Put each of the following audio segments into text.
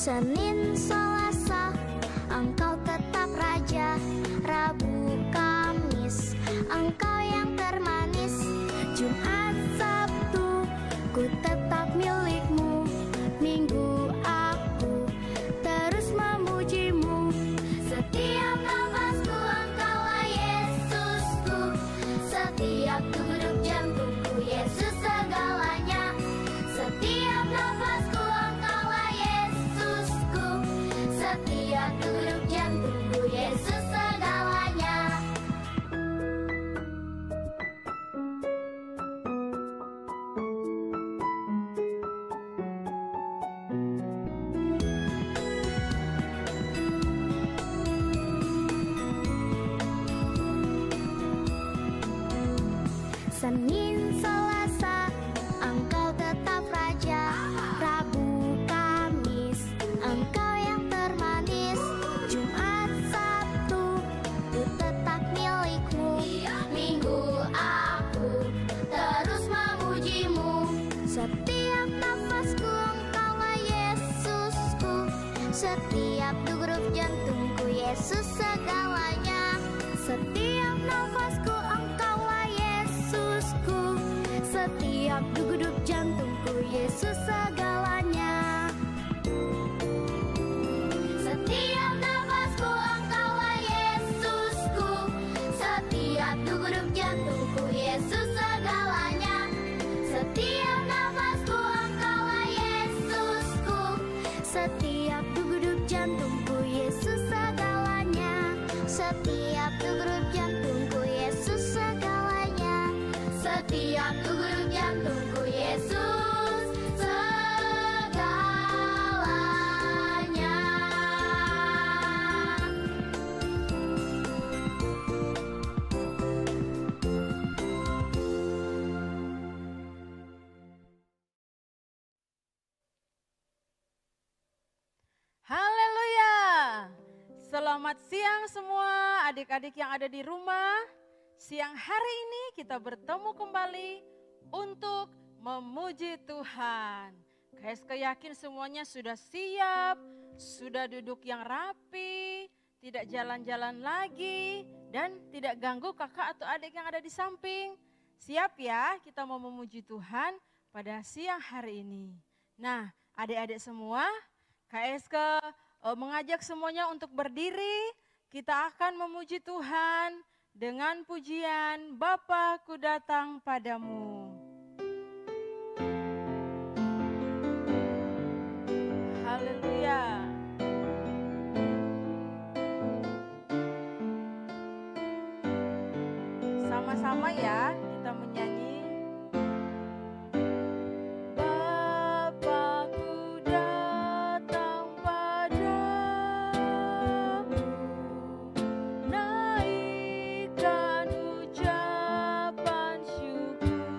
Senin, Selasa, Engkau tetap Raja. Rabu, Kamis, Engkau yang termanis. Jumat, Sabtu, ku tetap milik-Mu. Minggu, aku terus memuji-Mu. Setiap nafasku Engkaulah Yesusku. Setiap degup jantungku Yesus segalanya. Setiap nafasku Engkaulah Yesusku. Setiap degup jantungku Yesus segalanya. Senin, Selasa, Engkau tetap Raja. Rabu, Kamis, Engkau yang termanis. Jumat, Sabtu, ku tetap milik-Mu. Minggu, aku terus memuji-Mu. Setiap nafasku Engkaulah Yesusku. Setiap degup jantungku Yesus segalanya. Setiap nafasku Engkaulah Yesusku. Setiap degup jantungku Yesus segalanya. Setiap nafasku Engkaulah Yesusku. Setiap degup jantungku Yesus segalanya. Setiap nafasku Engkaulah Yesusku. Setiap degup jantungku Yesus segalanya. Setiap degup jantungku Yesus segalanya. Setiap degup jantungku Yesus segalanya. Haleluya. Selamat siang semua adik-adik yang ada di rumah. Siang hari ini kita bertemu kembali untuk memuji Tuhan. KSK yakin semuanya sudah siap, sudah duduk yang rapi, tidak jalan-jalan lagi, dan tidak ganggu kakak atau adik yang ada di samping. Siap ya, kita mau memuji Tuhan pada siang hari ini. Nah, adik-adik semua, KSK mengajak semuanya untuk berdiri. Kita akan memuji Tuhan dengan pujian Bapa ku datang padamu. Haleluya. Sama-sama ya kita menyanyi. Bapa-Ku datang padamu, naikkan ucapan syukur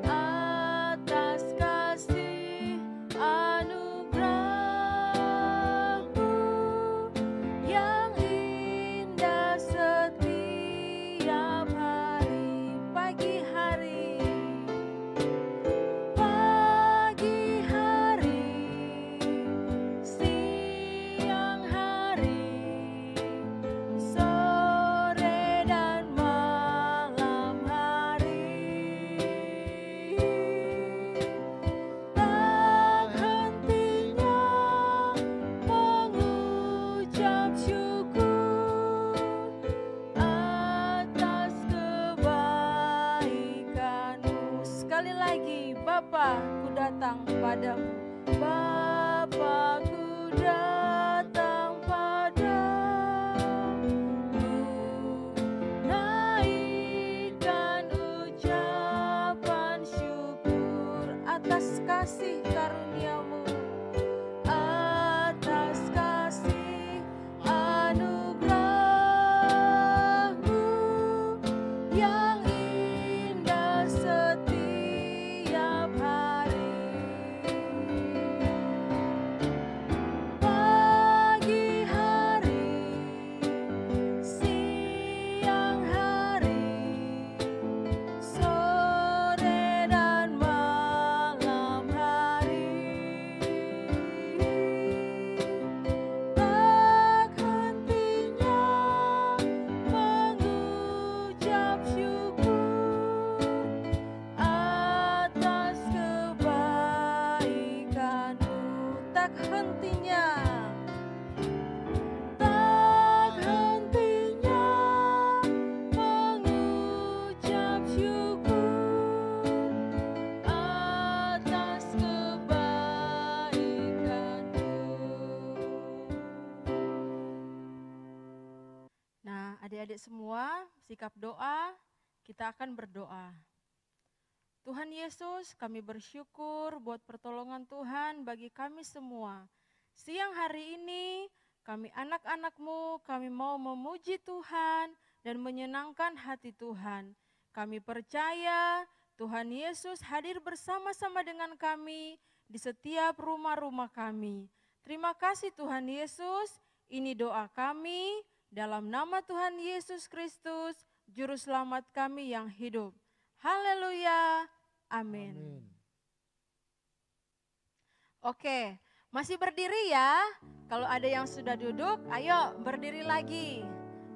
atas kasih anugerah-Mu yang indah setiap hari. Pagi hari, siang hari, sore dan malam hari. Tak hentinya mengucap syukur atas kebaikan-Mu. Sekali lagi, Bapa ku datang padamu. Bapa ku datang padamu, naikkan ucapan syukur atas kasih karunia-Mu, atas kasih anugerah-Mu yang indah setiap hari. Sore dan malam hari. adik-adik semua, sikap doa, kita akan berdoa. Tuhan Yesus, kami bersyukur buat pertolongan Tuhan bagi kami semua. Siang hari ini, kami anak-anak-Mu, kami mau memuji Tuhan dan menyenangkan hati Tuhan. Kami percaya Tuhan Yesus hadir bersama-sama dengan kami di setiap rumah-rumah kami. Terima kasih Tuhan Yesus, ini doa kami dalam nama Tuhan Yesus Kristus, Juru Selamat kami yang hidup. Haleluya, amin. Oke, masih berdiri ya? Kalau ada yang sudah duduk, ayo berdiri lagi.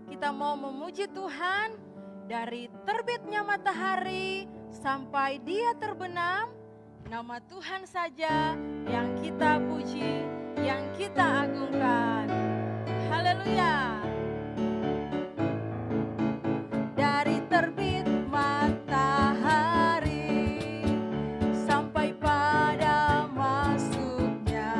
Kita mau memuji Tuhan dari terbitnya matahari sampai dia terbenam. Nama Tuhan saja yang kita puji, yang kita agungkan. Haleluya. Dari terbit matahari sampai pada masuknya,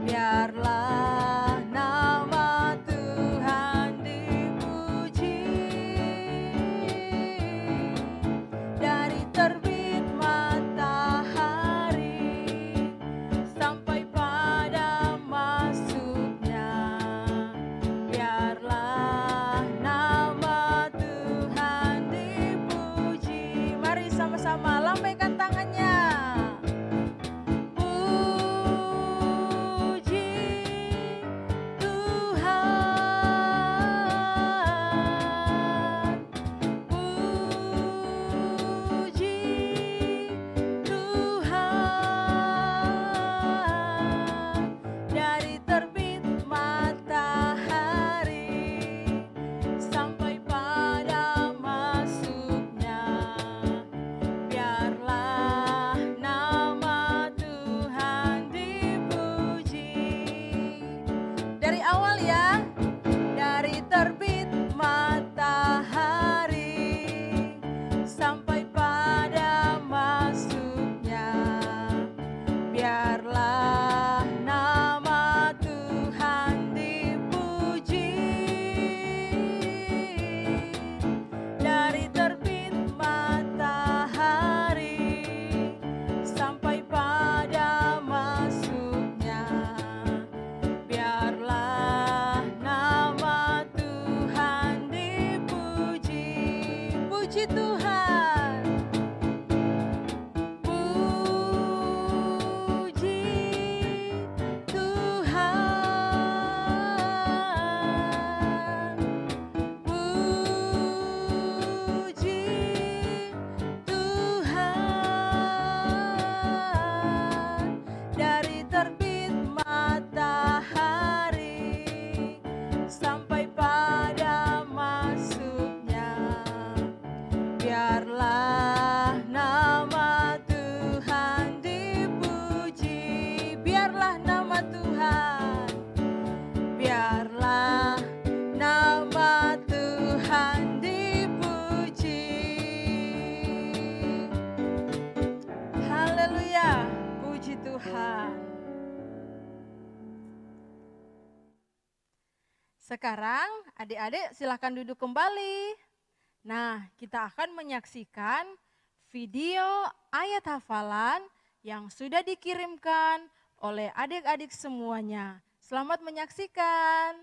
biarlah nama Tuhan dipuji. Dari terbit matahari sampai pada masuknya, biarlah nama Tuhan dipuji. Mari sama-sama lambaikan tangannya. Puji Tuhan, puji Tuhan. Dari terbit matahari sampai pada masuknya, biarlah nama Tuhan dipuji. Dari awal ya, dari terbit matahari sampai pada masuknya, biarlah nama Tuhan dipuji. Dari terbit matahari sampai pada masuknya, biarlah nama Tuhan dipuji. Puji Tuhan. Puji Tuhan, puji Tuhan. Dari terbit matahari sampai pada masuknya, biarlah nama Tuhan dipuji. Biarlah nama Tuhan, biarlah nama Tuhan dipuji. Haleluya, puji Tuhan. Sekarang adik-adik silakan duduk kembali. Nah, kita akan menyaksikan video ayat hafalan yang sudah dikirimkan oleh adik-adik semuanya. Selamat menyaksikan.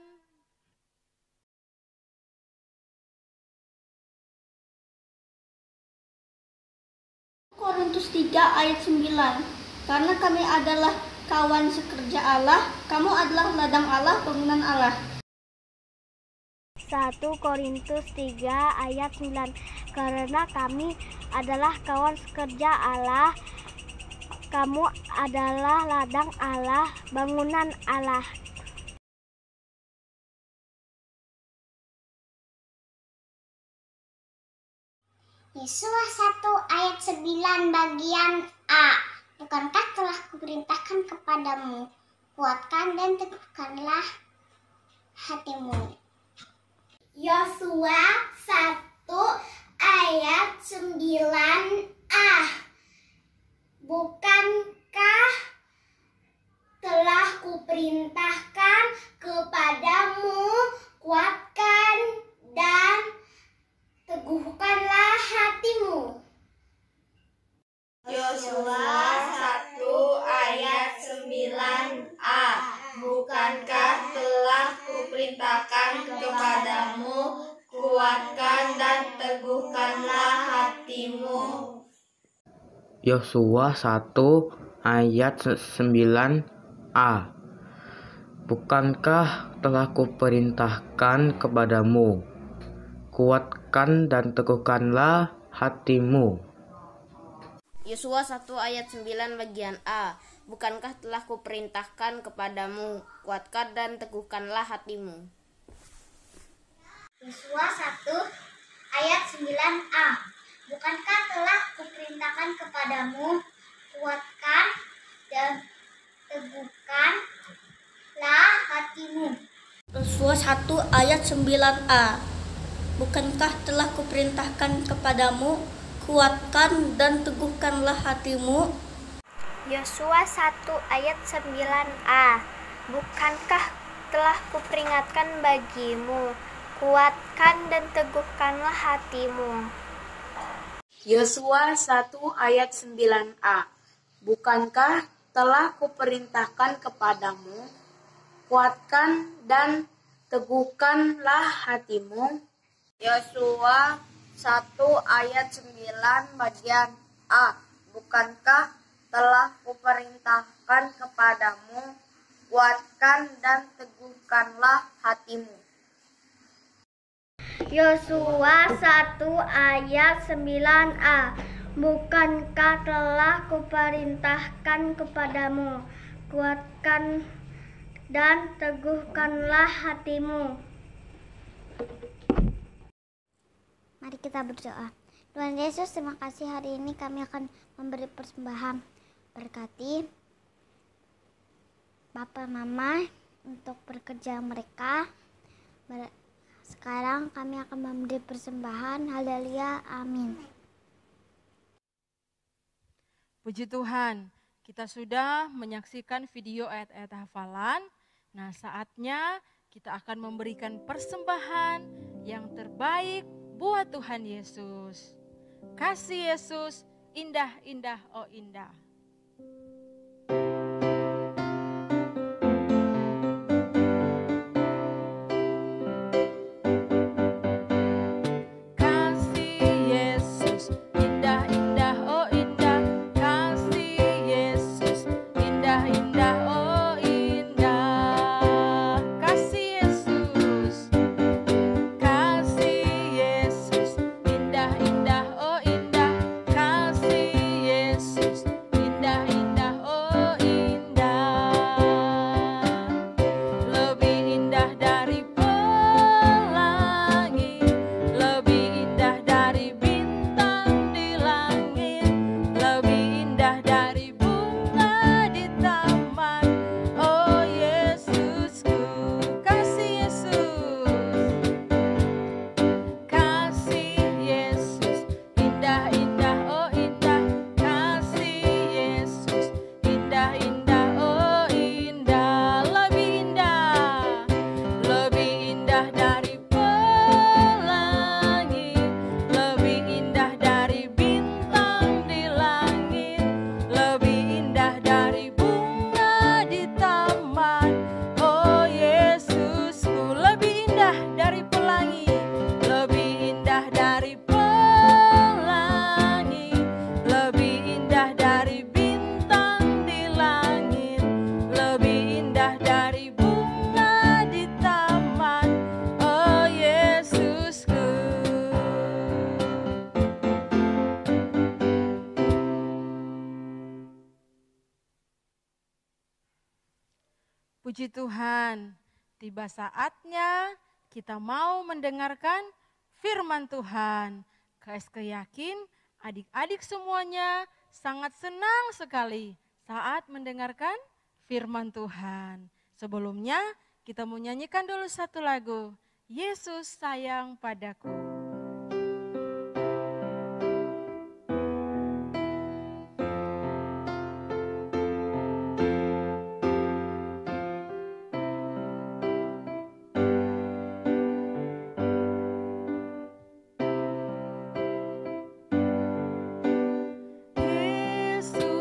Korintus 3 ayat 9. Karena kami adalah kawan sekerja Allah, kamu adalah ladang Allah, bangunan Allah. 1 Korintus 3 ayat 9. Karena kami adalah kawan sekerja Allah, kamu adalah ladang Allah, bangunan Allah. Yesus 1 ayat 9 bagian A. Bukankah telah kuperintahkan kepadamu, kuatkan dan teguhkanlah hatimu. Yosua 1 ayat 9a. Bukankah telah kuperintahkan kepadamu, kuatkan Yosua 1 ayat 9a. Bukankah telah kuperintahkan kepadamu, kuatkan dan teguhkanlah hatimu. Yosua 1 ayat 9a. Bukankah telah kuperintahkan kepadamu, kuatkan dan teguhkanlah hatimu. Yosua 1 ayat 9 bagian A. Bukankah telah kuperintahkan kepadamu, kuatkan dan teguhkanlah hatimu. Yosua 1 ayat 9a. Bukankah telah kuperintahkan kepadamu, kuatkan dan teguhkanlah hatimu. Yosua 1 ayat 9a. Bukankah telah kuperintahkan kepadamu, kuatkan dan teguhkanlah hatimu. Yosua 1 ayat 9a. Bukankah telah kuperingatkan bagimu, kuatkan dan teguhkanlah hatimu. Yosua 1 ayat 9a. Bukankah telah kuperintahkan kepadamu, kuatkan dan teguhkanlah hatimu. Yosua 1 ayat 9 bagian A. Bukankah telah kuperintahkan kepadamu, kuatkan dan teguhkanlah hatimu. Yosua 1 ayat 9a. Bukankah telah kuperintahkan kepadamu, kuatkan dan teguhkanlah hatimu. Mari kita berdoa. Tuhan Yesus, terima kasih hari ini kami akan memberi persembahan. Berkati Bapak Mama untuk bekerja mereka. Sekarang kami akan memberi persembahan. Haleluya, amin. Puji Tuhan, kita sudah menyaksikan video ayat-ayat hafalan. Nah, saatnya kita akan memberikan persembahan yang terbaik buat Tuhan Yesus. Kasih Yesus, indah-indah, oh indah. Puji Tuhan, tiba saatnya kita mau mendengarkan firman Tuhan. KSK yakin adik-adik semuanya sangat senang sekali saat mendengarkan firman Tuhan. Sebelumnya kita mau nyanyikan dulu satu lagu, Yesus sayang padaku. Yesus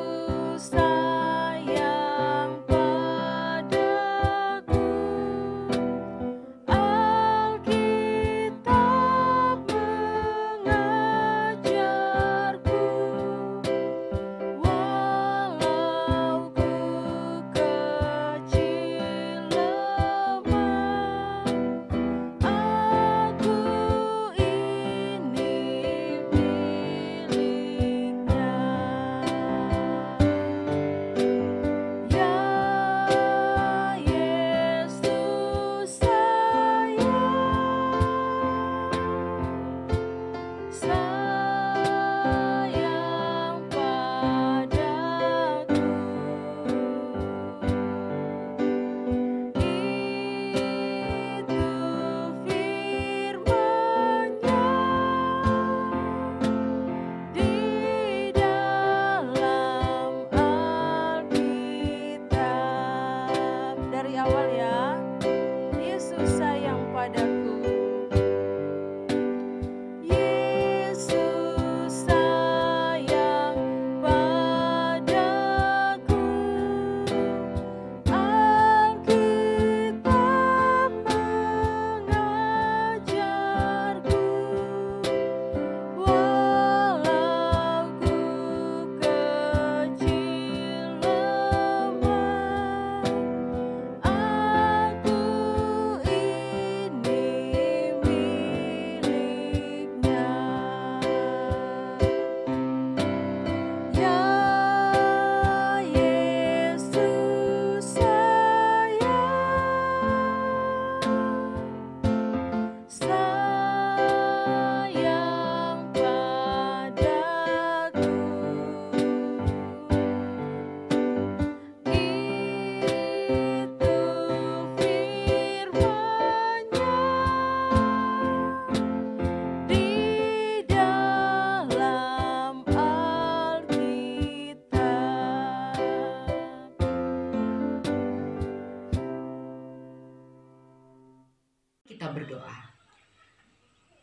berdoa.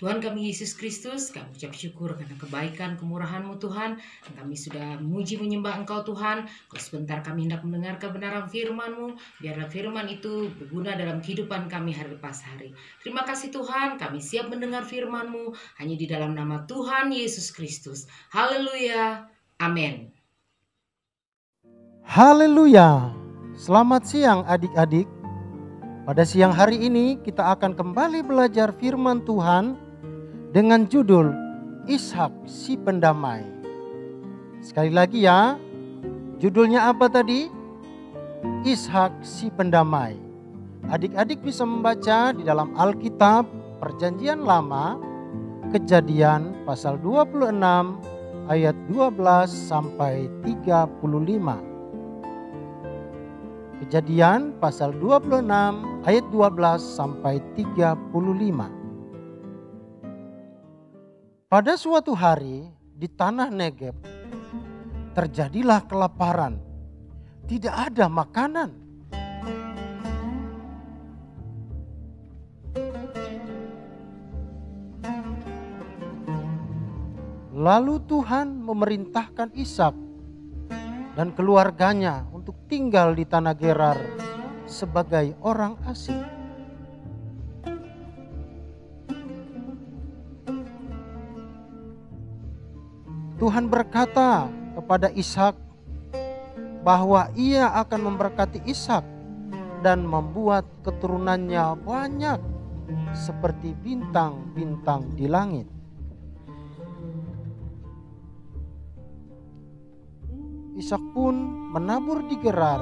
Tuhan kami Yesus Kristus, kami ucap syukur karena kebaikan, kemurahan-Mu Tuhan. Kami sudah memuji menyembah Engkau Tuhan. Kalau sebentar kami hendak mendengar kebenaran firman-Mu, biarlah firman itu berguna dalam kehidupan kami hari lepas hari. Terima kasih Tuhan, kami siap mendengar firman-Mu hanya di dalam nama Tuhan Yesus Kristus. Haleluya, amin. Haleluya. Selamat siang adik-adik. Pada siang hari ini kita akan kembali belajar firman Tuhan dengan judul Ishak si Pendamai. Sekali lagi ya, judulnya apa tadi? Ishak si Pendamai. Adik-adik bisa membaca di dalam Alkitab Perjanjian Lama, Kejadian pasal 26 ayat 12 sampai 35. Kejadian pasal 26 ayat 12 sampai 35. Pada suatu hari di tanah Negeb terjadilah kelaparan. Tidak ada makanan. Lalu Tuhan memerintahkan Ishak dan keluarganya untuk tinggal di tanah Gerar sebagai orang asing. Tuhan berkata kepada Ishak bahwa Ia akan memberkati Ishak dan membuat keturunannya banyak seperti bintang-bintang di langit. Ishak pun menabur di Gerar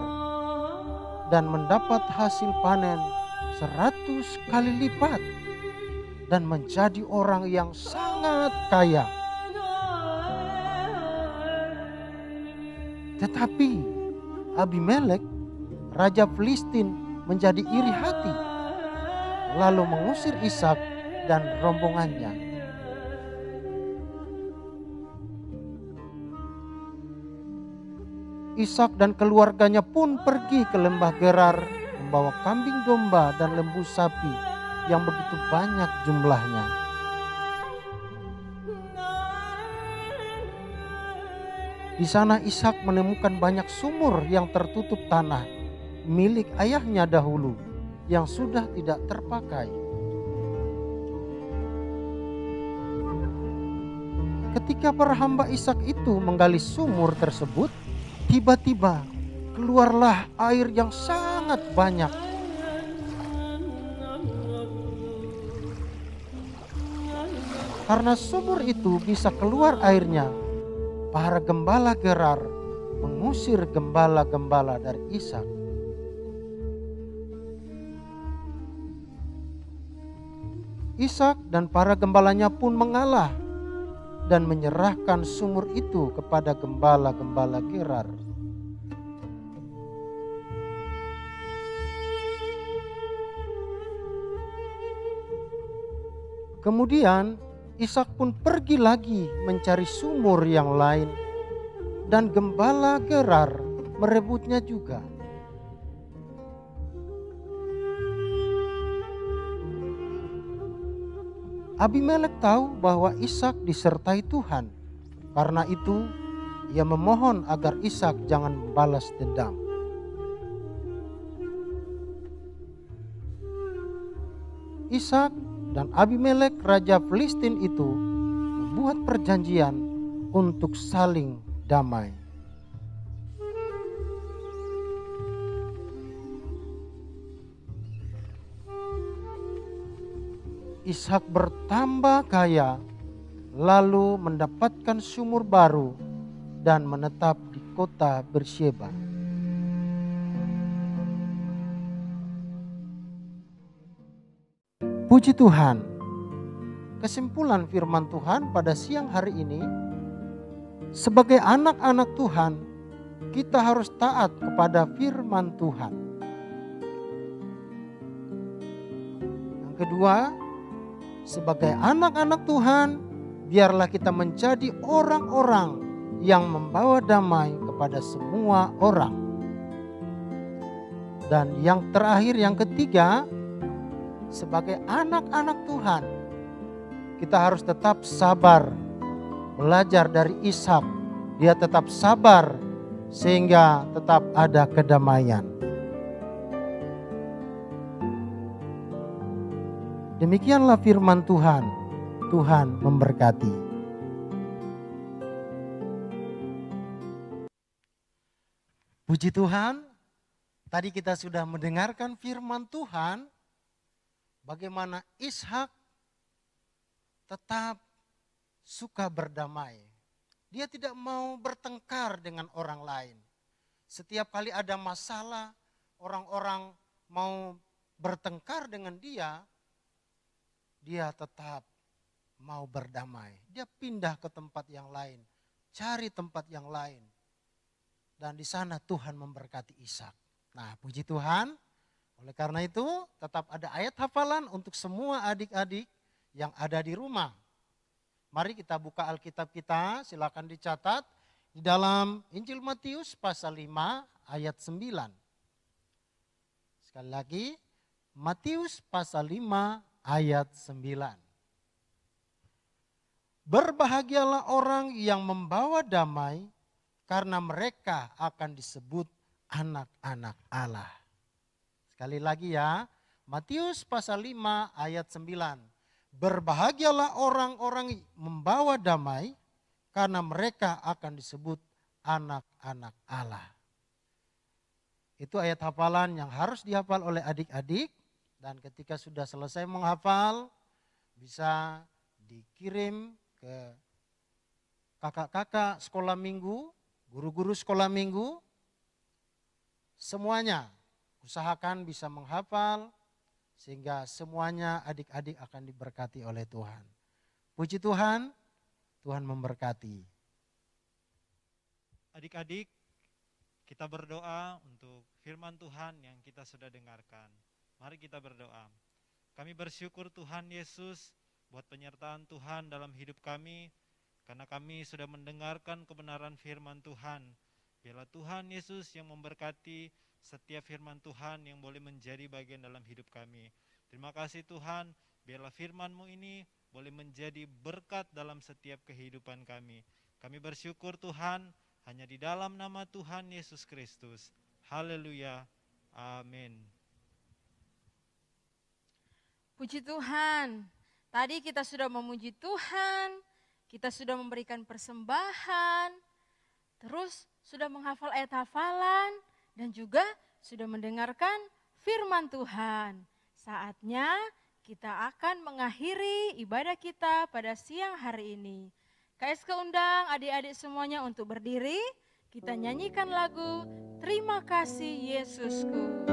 dan mendapat hasil panen 100 kali lipat dan menjadi orang yang sangat kaya. Tetapi Abimelek, raja Filistin, menjadi iri hati, lalu mengusir Ishak dan rombongannya. Ishak dan keluarganya pun pergi ke lembah Gerar membawa kambing domba dan lembu sapi yang begitu banyak jumlahnya. Di sana Ishak menemukan banyak sumur yang tertutup tanah milik ayahnya dahulu yang sudah tidak terpakai. Ketika para hamba Ishak itu menggali sumur tersebut, tiba-tiba keluarlah air yang sangat banyak. Karena sumur itu bisa keluar airnya, para gembala Gerar mengusir gembala-gembala dari Ishak. Ishak dan para gembalanya pun mengalah dan menyerahkan sumur itu kepada gembala-gembala Gerar. Kemudian Ishak pun pergi lagi mencari sumur yang lain dan gembala Gerar merebutnya juga. Abimelek tahu bahwa Ishak disertai Tuhan. Karena itu ia memohon agar Ishak jangan membalas dendam. Ishak dan Abimelek raja Filistin itu membuat perjanjian untuk saling damai. Ishak bertambah kaya, lalu mendapatkan sumur baru dan menetap di kota Bersyeba. Puji Tuhan. Kesimpulan firman Tuhan pada siang hari ini, sebagai anak-anak Tuhan, kita harus taat kepada firman Tuhan. Yang kedua, sebagai anak-anak Tuhan, biarlah kita menjadi orang-orang yang membawa damai kepada semua orang. Dan yang terakhir, yang ketiga, sebagai anak-anak Tuhan, kita harus tetap sabar. Belajar dari Ishak, dia tetap sabar sehingga tetap ada kedamaian. Demikianlah firman Tuhan. Tuhan memberkati. Puji Tuhan, tadi kita sudah mendengarkan firman Tuhan, bagaimana Ishak tetap suka berdamai. Dia tidak mau bertengkar dengan orang lain. Setiap kali ada masalah, orang-orang mau bertengkar dengan dia tetap mau berdamai. Dia pindah ke tempat yang lain, cari tempat yang lain. Dan di sana Tuhan memberkati Ishak. Nah, puji Tuhan. Oleh karena itu, tetap ada ayat hafalan untuk semua adik-adik yang ada di rumah. Mari kita buka Alkitab kita, silakan dicatat di dalam Injil Matius pasal 5 ayat 9. Sekali lagi, Matius pasal 5 ayat 9. Berbahagialah orang yang membawa damai, karena mereka akan disebut anak-anak Allah. Sekali lagi ya, Matius pasal 5 ayat 9. Berbahagialah orang-orang membawa damai, karena mereka akan disebut anak-anak Allah. Itu ayat hafalan yang harus dihafal oleh adik-adik. Dan ketika sudah selesai menghafal, bisa dikirim ke kakak-kakak sekolah minggu, guru-guru sekolah minggu. Semuanya usahakan bisa menghafal, sehingga semuanya adik-adik akan diberkati oleh Tuhan. Puji Tuhan, Tuhan memberkati. Adik-adik, kita berdoa untuk firman Tuhan yang kita sudah dengarkan. Mari kita berdoa. Kami bersyukur Tuhan Yesus buat penyertaan Tuhan dalam hidup kami, karena kami sudah mendengarkan kebenaran firman Tuhan. Biarlah Tuhan Yesus yang memberkati setiap firman Tuhan yang boleh menjadi bagian dalam hidup kami. Terima kasih Tuhan, biarlah firman-Mu ini boleh menjadi berkat dalam setiap kehidupan kami. Kami bersyukur Tuhan, hanya di dalam nama Tuhan Yesus Kristus. Haleluya. Amin. Puji Tuhan, tadi kita sudah memuji Tuhan, kita sudah memberikan persembahan, terus sudah menghafal ayat hafalan, dan juga sudah mendengarkan firman Tuhan. Saatnya kita akan mengakhiri ibadah kita pada siang hari ini. KSK undang adik-adik semuanya untuk berdiri, kita nyanyikan lagu Terima Kasih Yesusku.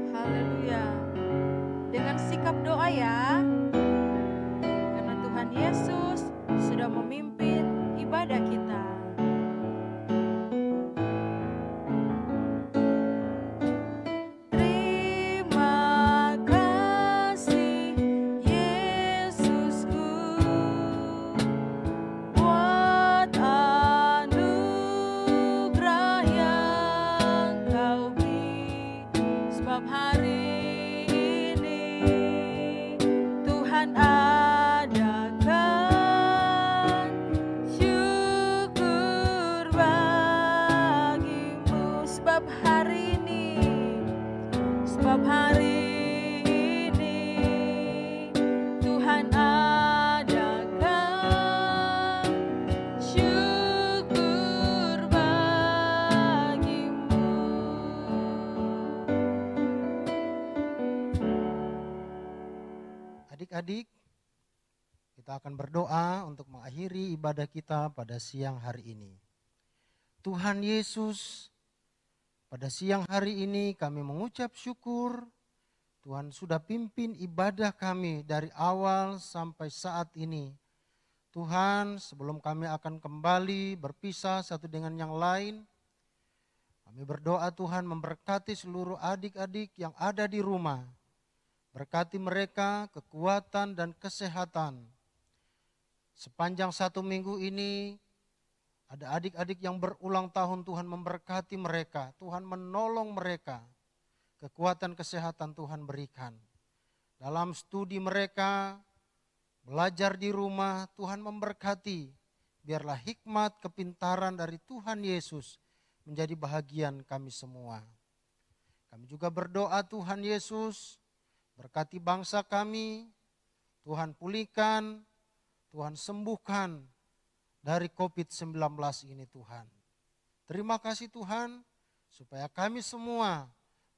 Haleluya. Dengan sikap doa ya, karena Tuhan Yesus sudah memimpin ibadah kita. Adik-adik, kita akan berdoa untuk mengakhiri ibadah kita pada siang hari ini. Tuhan Yesus, pada siang hari ini kami mengucap syukur, Tuhan sudah pimpin ibadah kami dari awal sampai saat ini. Tuhan, sebelum kami akan kembali berpisah satu dengan yang lain, kami berdoa Tuhan memberkati seluruh adik-adik yang ada di rumah. Berkati mereka kekuatan dan kesehatan. Sepanjang satu minggu ini ada adik-adik yang berulang tahun, Tuhan memberkati mereka. Tuhan menolong mereka. kekuatan kesehatan Tuhan berikan. Dalam studi mereka, belajar di rumah, Tuhan memberkati. Biarlah hikmat, kepintaran dari Tuhan Yesus menjadi bahagian kami semua. Kami juga berdoa Tuhan Yesus, berkati bangsa kami, Tuhan pulihkan, Tuhan sembuhkan dari COVID-19 ini Tuhan. Terima kasih Tuhan, supaya kami semua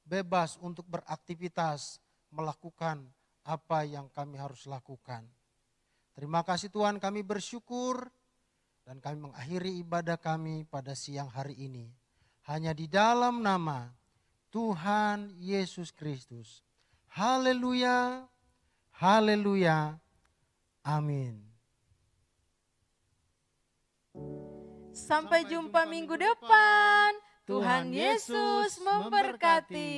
bebas untuk beraktivitas, melakukan apa yang kami harus lakukan. Terima kasih Tuhan, kami bersyukur dan kami mengakhiri ibadah kami pada siang hari ini. Hanya di dalam nama Tuhan Yesus Kristus. Haleluya, haleluya, amin. Sampai jumpa minggu depan. Tuhan Yesus memberkati.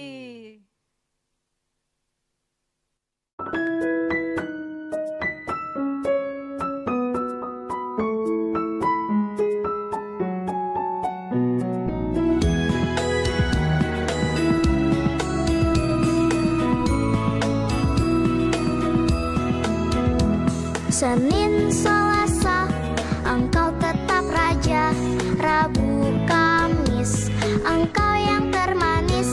Senin, Selasa, Engkau tetap Raja. Rabu, Kamis, Engkau yang termanis.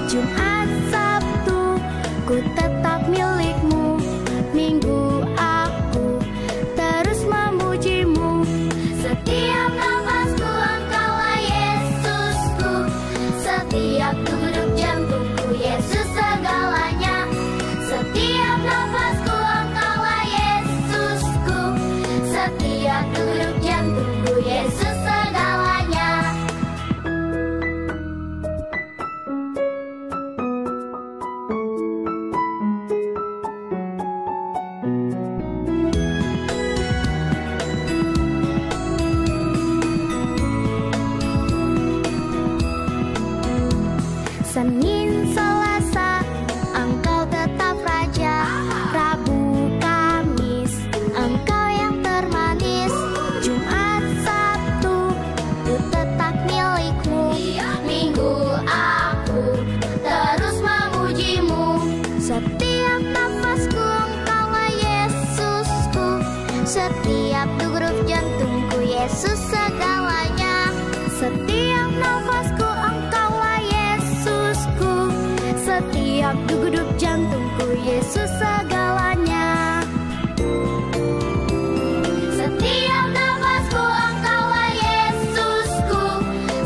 Jumat, Sabtu, ku tetap milik-Mu. Minggu, aku terus memuji-Mu. Setiap nafasku Engkaulah Yesusku. Setiap degup jantungku Yesus segalanya. Setiap nafasku Engkaulah Yesusku. Setiap degup jantungku Yesus segalanya. Senin, Selasa, Engkau tetap Raja. Rabu, Kamis, Engkau yang termanis. Jumat, Sabtu, ku tetap milik-Mu. Minggu, aku terus memuji-Mu. Setiap nafasku Engkaulah Yesusku. Setiap degup jantungku Yesus segalanya. Setiap nafasku Engkaulah Yesusku. Setiap degup jantungku Yesus segalanya. Setiap nafasku Engkaulah Yesusku.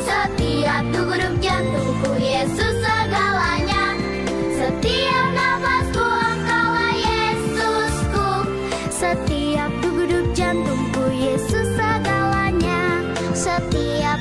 Setiap degup jantungku Yesus segalanya. Setiap nafasku Engkaulah Yesusku. Setiap degup jantungku Yesus segalanya. Setiap